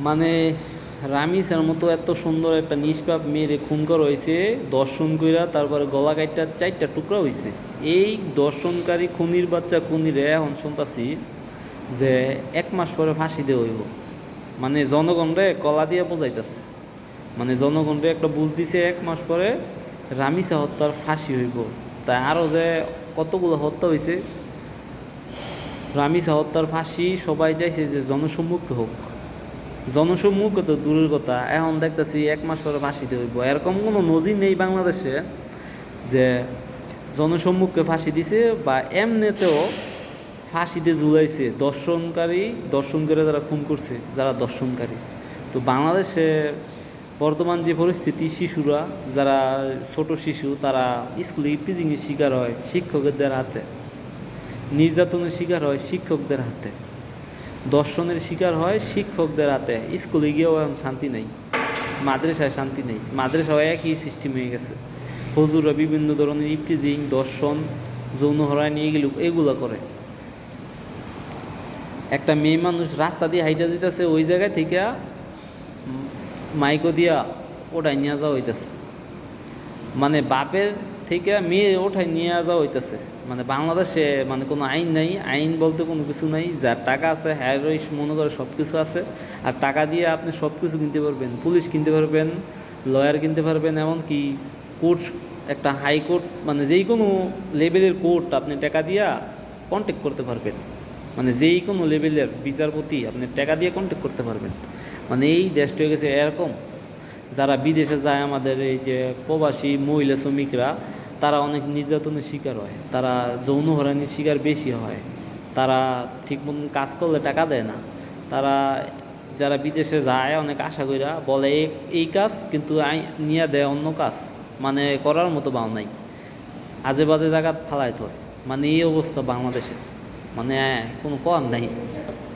মানে রামিসার মতো এত সুন্দর একটা নিষ্পাপ মেয়েরে খুন করা হয়েছে, দর্শন কইরা তারপরে গলা কাইটটা 4টা টুকরা হয়েছে। এই দর্শনকারী খুনির বাচ্চা খুনিরে এখন শুনতাছি যে 1 মাস পরে ফাঁসি দেওয়া হইব। মানে জনগণরে কলা দিয়ে বোঝাইতেছে, মানে জনগণরে একটা বুঝ দিছে 1 মাস পরে রামিসা হত্যার ফাঁসি হইব। তাই আরও যে কতগুলো হত্যা হয়েছে, রামিসা হত্যার ফাঁসি সবাই চাইছে যে জনসম্মুখে হোক। জনসম্মুখে তো দূরের কথা, এখন দেখতেছি 1 মাস পরে ফাঁসিতে হইব। এরকম কোনো নজির নেই বাংলাদেশে যে জনসম্মুখে ফাঁসি দিছে বা এমনিতেও ফাঁসিতে ঝুলাইছে দর্শন করে যারা খুন করছে, যারা দর্শনকারী। তো বাংলাদেশে বর্তমান যে পরিস্থিতি, শিশুরা যারা ছোট শিশু তারা স্কুলে ইপটিজিংয়ের শিকার হয় শিক্ষকদের হাতে, নির্যাতনের শিকার হয় শিক্ষকদের হাতে, দর্শনের শিকার হয় শিক্ষকদের হাতে। স্কুলে গিয়েও এখন শান্তি নেই, মাদ্রাসায় শান্তি নেই, মাদ্রাসাও একই সিস্টেম হয়ে গেছে। হুজুররা বিভিন্ন ধরনের ইপটিজিং, দর্শন, যৌন হয়রানি এগুলো করে। একটা মেয়ে মানুষ রাস্তা দিয়ে হাইটা দিতেছে, ওই জায়গায় থেকে মাইকো দিয়া ওটাই নিয়ে যাওয়া হইতেছে। মানে বাপের থেকে মেয়ে ওঠাই নিয়ে যাওয়া হইতেছে। মানে বাংলাদেশে মানে কোনো আইন নাই, আইন বলতে কোনো কিছু নাই। যার টাকা আছে হ্যারোই মনে করে সব কিছু আছে। আর টাকা দিয়ে আপনি সব কিছু কিনতে পারবেন, পুলিশ কিনতে পারবেন, লয়ার কিনতে পারবেন, এমনকি কোর্ট, একটা হাইকোর্ট, মানে যেই কোনো লেভেলের কোর্ট আপনি টাকা দিয়া কন্ট্যাক্ট করতে পারবেন। মানে যেই কোনো লেভেলের বিচারপতি আপনি টাকা দিয়ে কন্ট্যাক্ট করতে পারবেন। মানে এই দেশটা হয়ে গেছে এরকম। যারা বিদেশে যায়, আমাদের এই যে প্রবাসী মহিলা শ্রমিকরা, তারা অনেক নির্যাতনের শিকার হয়, তারা যৌন হয়রানির শিকার বেশি হয়, তারা ঠিক মতন কাজ করলে টাকা দেয় না। তারা যারা বিদেশে যায় অনেক আশা কইরা বলে এই কাজ, কিন্তু নিয়ে দেয় অন্য কাজ, মানে করার মতো বাও নাই, আজে বাজে জায়গা ফালায় হয়। মানে এই অবস্থা বাংলাদেশে, মানে কোনো কর নাই।